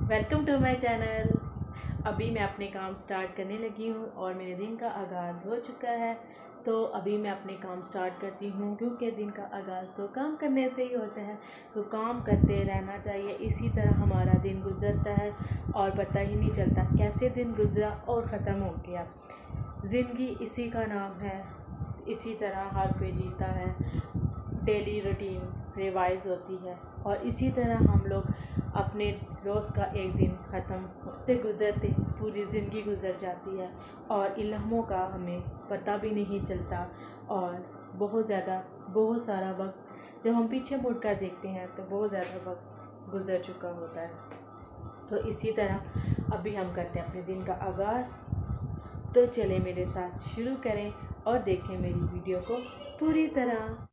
Welcome to my channel. अभी मैं अपने काम स्टार्ट करने लगी हूँ और मेरे दिन का आगाज़ हो चुका है। तो अभी मैं अपने काम स्टार्ट करती हूँ क्योंकि दिन का आगाज़ तो काम करने से ही होता है। तो काम करते रहना चाहिए, इसी तरह हमारा दिन गुजरता है और पता ही नहीं चलता कैसे दिन गुजरा और ख़त्म हो गया। ज़िंदगी इसी का नाम है, इसी तरह हर कोई जीता है। डेली रूटीन रिवाइज होती है और इसी तरह हम लोग अपने रोज़ का एक दिन ख़त्म होते गुज़रते पूरी ज़िंदगी गुज़र जाती है और इन लम्हों का हमें पता भी नहीं चलता। और बहुत सारा वक्त जब हम पीछे मुड़ कर देखते हैं तो बहुत ज़्यादा वक्त गुज़र चुका होता है। तो इसी तरह अभी हम करते हैं अपने दिन का आगाज़। तो चले मेरे साथ शुरू करें और देखें मेरी वीडियो को पूरी तरह।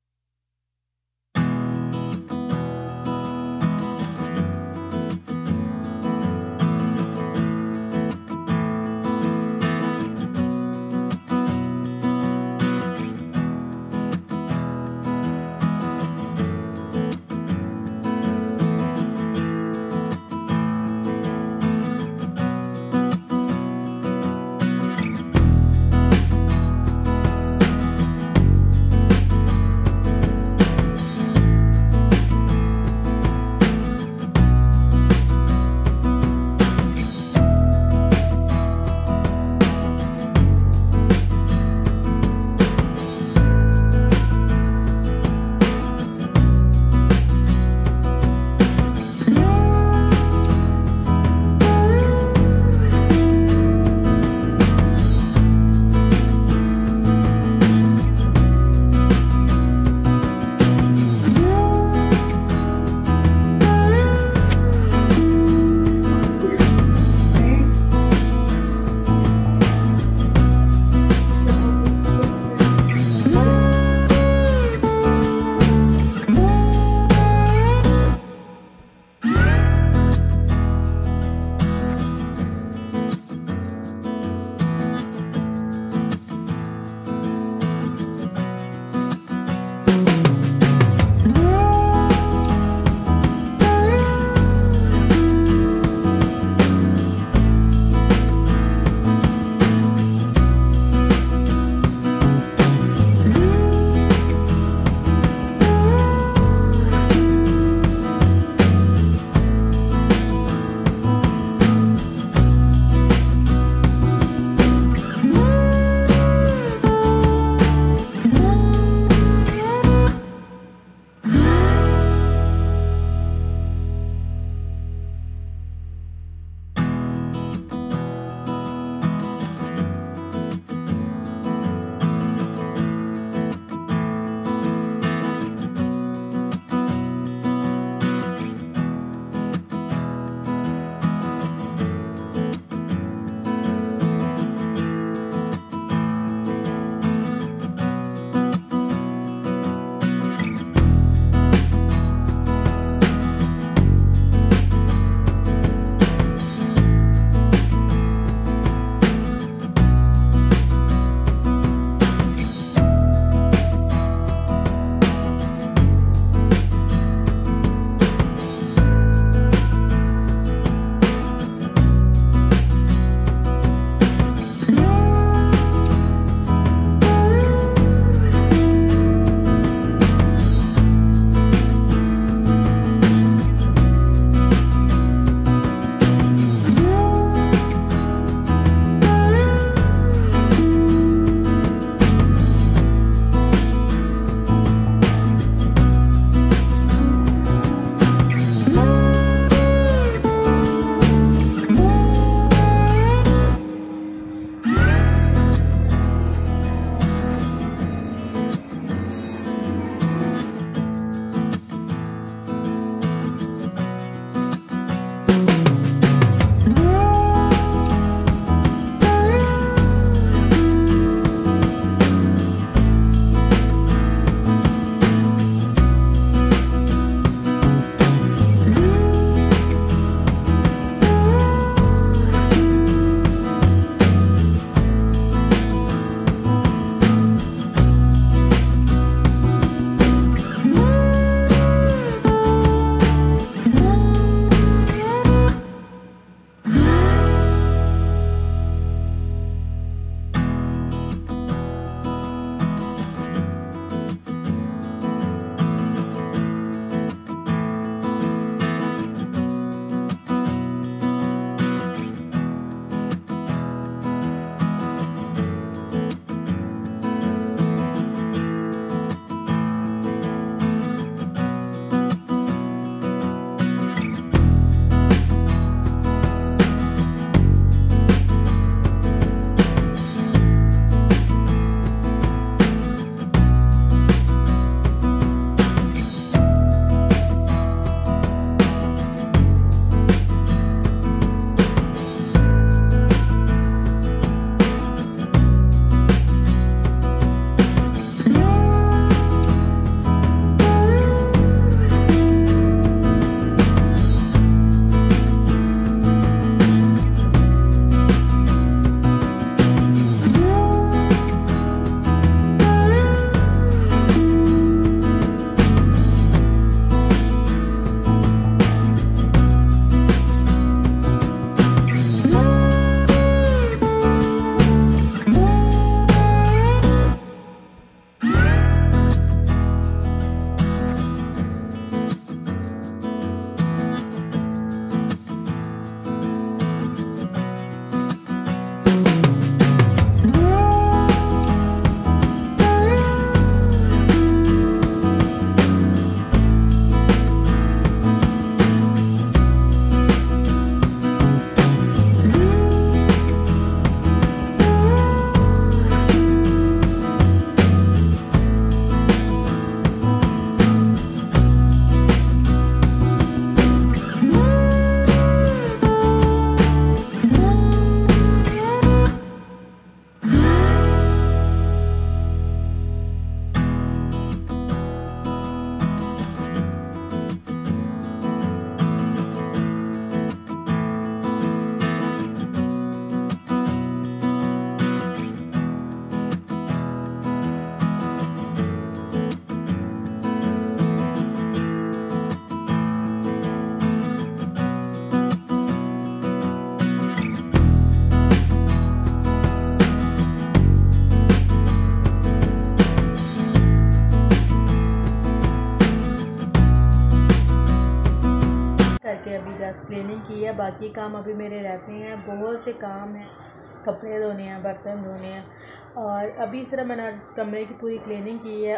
करके अभी जस्ट क्लीनिंग की है। बाकी काम अभी मेरे रहते हैं, बहुत से काम हैं, कपड़े धोने हैं, बर्तन धोने हैं। और अभी सिर्फ मैंने आज कमरे की पूरी क्लीनिंग की है।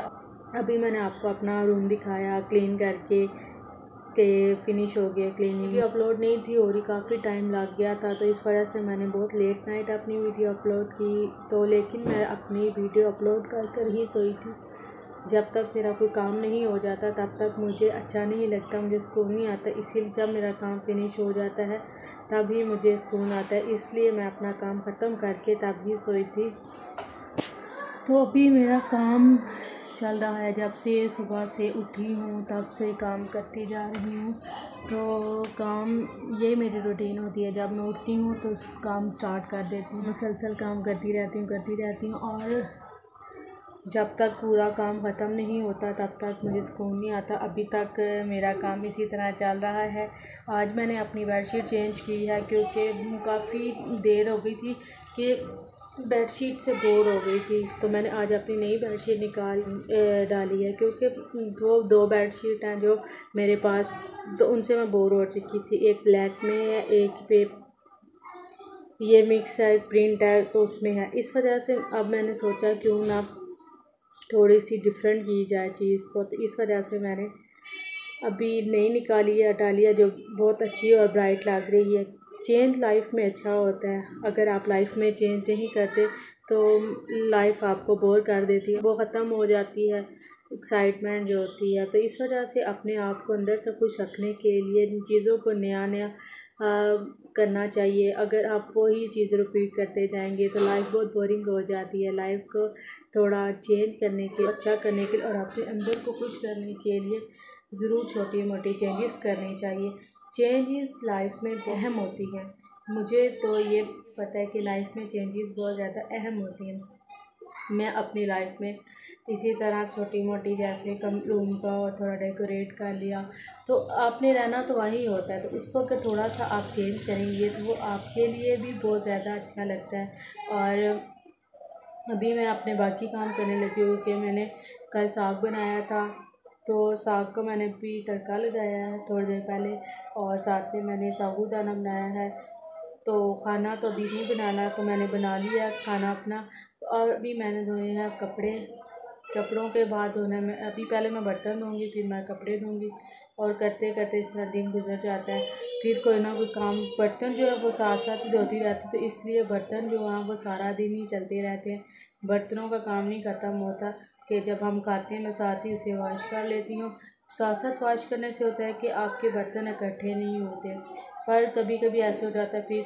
अभी मैंने आपको अपना रूम दिखाया क्लीन करके के फिनिश हो गया क्लीनिंग। वीडियो अपलोड नहीं थी हो रही, काफ़ी टाइम लग गया था, तो इस वजह से मैंने बहुत लेट नाइट अपनी वीडियो अपलोड की। तो लेकिन मैं अपनी वीडियो अपलोड कर ही सोई थी। जब तक मेरा कोई काम नहीं हो जाता तब तक मुझे अच्छा नहीं लगता, मुझे सुकून नहीं आता। इसीलिए जब मेरा काम फिनिश हो जाता है तभी मुझे सुकून आता है, इसलिए मैं अपना काम ख़त्म करके तभी सोई थी। तो अभी मेरा काम चल रहा है, जब से सुबह से उठी हूँ तब से काम करती जा रही हूँ। तो काम ये मेरी रूटीन होती है, जब मैं उठती हूँ तो काम स्टार्ट कर देती हूँ, मुसलसल काम करती रहती हूँ और जब तक पूरा काम ख़त्म नहीं होता तब तक मुझे सुकून नहीं आता। अभी तक मेरा काम इसी तरह चल रहा है। आज मैंने अपनी बेडशीट चेंज की है क्योंकि काफ़ी देर हो गई थी कि बेडशीट से बोर हो गई थी, तो मैंने आज अपनी नई बेडशीट निकाल डाली है क्योंकि वो 2 बेडशीट हैं जो मेरे पास, तो उनसे मैं बोर हो चुकी थी। एक ब्लैक में है, एक पे ये मिक्स है, प्रिंट है, तो उसमें है। इस वजह से अब मैंने सोचा क्यों ना थोड़ी सी डिफरेंट की जाए चीज़ को, तो इस वजह से मैंने अभी नई निकाली है, हटा लिया, जो बहुत अच्छी और ब्राइट लग रही है। चेंज लाइफ में अच्छा होता है, अगर आप लाइफ में चेंज नहीं करते तो लाइफ आपको बोर कर देती है, वो ख़त्म हो जाती है एक्साइटमेंट जो होती है। तो इस वजह से अपने आप को अंदर से खुश रखने के लिए इन चीज़ों को नया करना चाहिए। अगर आप वही चीज़ रिपीट करते जाएंगे तो लाइफ बहुत बोरिंग हो जाती है। लाइफ को थोड़ा चेंज करने के, अच्छा करने के लिए और अपने अंदर को खुश करने के लिए ज़रूर छोटी मोटी चेंजेस करनी चाहिए। चेंजेस लाइफ में अहम होती हैं, मुझे तो ये पता है कि लाइफ में चेंजेस बहुत ज़्यादा अहम होती हैं। मैं अपनी लाइफ में इसी तरह छोटी मोटी, जैसे कम रूम का थोड़ा डेकोरेट कर लिया, तो आपने रहना तो वही होता है, तो उसको अगर थोड़ा सा आप चेंज करेंगे तो वो आपके लिए भी बहुत ज़्यादा अच्छा लगता है। और अभी मैं अपने बाकी काम करने लगी हूँ कि मैंने कल साग बनाया था, तो साग को मैंने भी तड़का लगाया है थोड़ी देर पहले, और साथ में मैंने साबूदाना बनाया है। तो खाना तो अभी नहीं बनाना, तो मैंने बना लिया खाना अपना। तो और अभी मैंने धोए हैं कपड़े, कपड़ों के बाद धोना मैं अभी पहले मैं बर्तन धोऊंगी, फिर मैं कपड़े धोऊंगी, और करते करते इस तरह दिन गुजर जाता है। फिर कोई ना कोई काम, बर्तन जो है वो साथ साथ ही धोती रहती, तो इसलिए बर्तन जो हैं वो सारा दिन ही चलते रहते हैं। बर्तनों का काम नहीं ख़त्म होता कि जब हम खाते हैं मैं साथ ही उसे वॉश कर लेती हूँ। साथ साथ वॉश करने से होता है कि आपके बर्तन इकट्ठे नहीं होते, पर कभी कभी ऐसे हो जाता है। फिर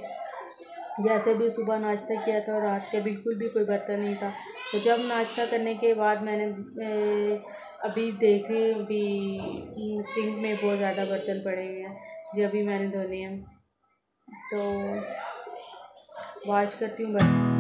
जैसे भी सुबह नाश्ता किया था और रात के बिल्कुल भी कोई बर्तन नहीं था, तो जब नाश्ता करने के बाद मैंने अभी देख रही हूँ अभी सिंक में बहुत ज़्यादा बर्तन पड़े हुए हैं जो अभी मैंने धोने हैं, तो वॉश करती हूँ बर्तन।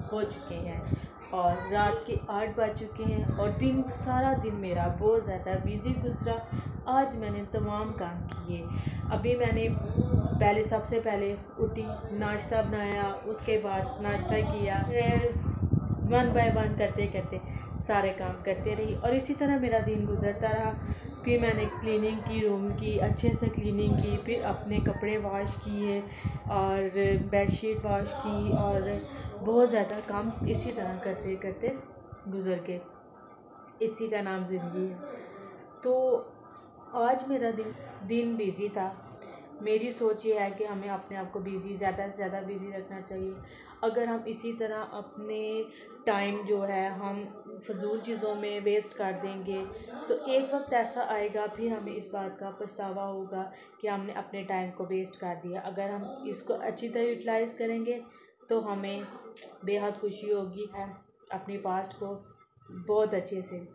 हो चुके हैं और रात के 8 बज चुके हैं और सारा दिन मेरा बहुत ज़्यादा बिज़ी गुजरा। आज मैंने तमाम काम किए। अभी मैंने सबसे पहले उठी, नाश्ता बनाया, उसके बाद नाश्ता किया, फिर 1 बाय 1 करते करते सारे काम करते रही और इसी तरह मेरा दिन गुजरता रहा। फिर मैंने क्लीनिंग की, रूम की अच्छे से क्लीनिंग की, फिर अपने कपड़े वॉश किए और बेडशीट वॉश की और बहुत ज़्यादा काम इसी तरह करते करते गुजर गए। इसी का नाम ज़िंदगी है। तो आज मेरा दिन बिज़ी था। मेरी सोच ये है कि हमें अपने आप को बिज़ी, ज़्यादा से ज़्यादा बिज़ी रखना चाहिए। अगर हम इसी तरह अपने टाइम जो है हम फ़जूल चीज़ों में वेस्ट कर देंगे तो एक वक्त ऐसा आएगा फिर हमें इस बात का पछतावा होगा कि हमने अपने टाइम को वेस्ट कर दिया। अगर हम इसको अच्छी तरह यूटिलाइज़ करेंगे तो हमें बेहद खुशी होगी। अपने पास्ट को बहुत अच्छे से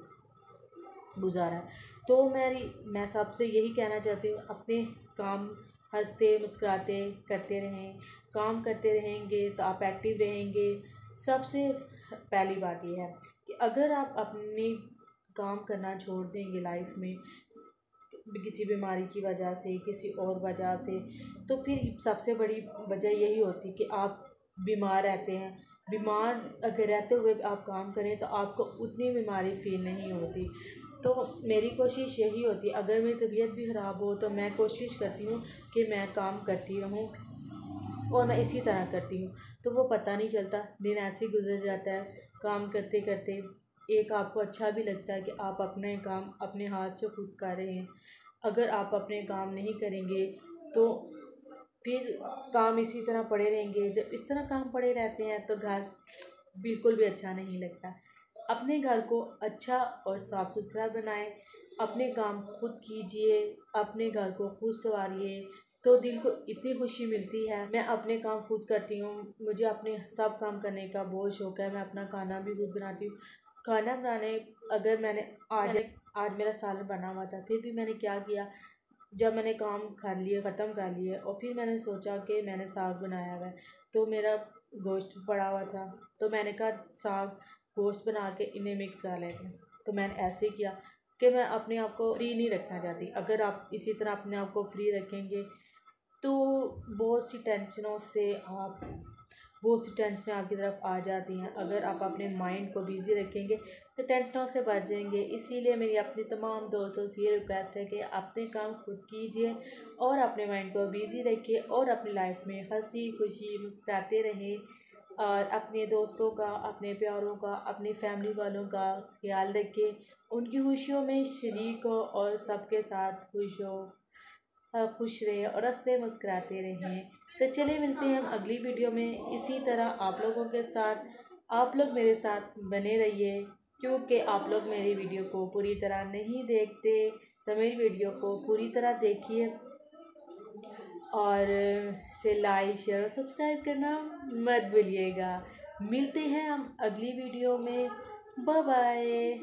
गुजारा है। तो मैं सबसे यही कहना चाहती हूँ, अपने काम हंसते मुस्कुराते करते रहें। काम करते रहेंगे तो आप एक्टिव रहेंगे। सबसे पहली बात यह है कि अगर आप अपनी काम करना छोड़ देंगे लाइफ में किसी बीमारी की वजह से, किसी और वजह से, तो फिर सबसे बड़ी वजह यही होती है कि आप बीमार रहते हैं। बीमार अगर रहते हुए आप काम करें तो आपको उतनी बीमारी फील नहीं होती। तो मेरी कोशिश यही होती है, अगर मेरी तबीयत भी ख़राब हो तो मैं कोशिश करती हूँ कि मैं काम करती रहूँ और मैं इसी तरह करती हूँ। तो वो पता नहीं चलता, दिन ऐसे ही गुजर जाता है काम करते करते। एक आपको अच्छा भी लगता है कि आप अपने काम अपने हाथ से खुद कर रहे हैं। अगर आप अपने काम नहीं करेंगे तो फिर काम इसी तरह पड़े रहेंगे। जब इस तरह काम पड़े रहते हैं तो घर बिल्कुल भी अच्छा नहीं लगता। अपने घर को अच्छा और साफ़ सुथरा बनाएं, अपने काम खुद कीजिए, अपने घर को खुद संवारिए तो दिल को इतनी खुशी मिलती है। मैं अपने काम खुद करती हूँ, मुझे अपने सब काम करने का बहुत शौक़ है। मैं अपना खाना भी खुद बनाती हूँ। खाना बनाने अगर मैंने आज मेरा सालन बना हुआ था, फिर भी मैंने क्या किया, जब मैंने काम ख़त्म कर लिए और फिर मैंने सोचा कि मैंने साग बनाया हुआ है तो मेरा गोश्त पड़ा हुआ था, तो मैंने कहा साग गोश्त बना के इन्हें मिक्स कर लेते हैं। तो मैंने ऐसे ही किया कि मैं अपने आप को फ्री नहीं रखना चाहती। अगर आप इसी तरह अपने आप को फ्री रखेंगे तो बहुत सी टेंशनें आपकी तरफ आ जाती हैं। अगर आप अपने माइंड को बिज़ी रखेंगे तो टेंशनों से बच जाएंगे। इसीलिए मेरी अपनी तमाम दोस्तों से ये रिक्वेस्ट है कि अपने काम खुद कीजिए और अपने माइंड को बिज़ी रखिए और अपनी लाइफ में हंसी खुशी मुस्कुराते रहें और अपने दोस्तों का, अपने प्यारों का, अपनी फैमिली वालों का ख्याल रखें। उनकी खुशियों में शरीक हो और सबके साथ खुश रहें और हंसते मुस्कुराते रहें। तो चलिए मिलते हैं हम अगली वीडियो में इसी तरह आप लोगों के साथ। आप लोग मेरे साथ बने रहिए क्योंकि आप लोग मेरी वीडियो को पूरी तरह नहीं देखते, तो मेरी वीडियो को पूरी तरह देखिए और इसे लाइक शेयर और सब्सक्राइब करना मत भूलिएगा। मिलते हैं हम अगली वीडियो में। Bye bye.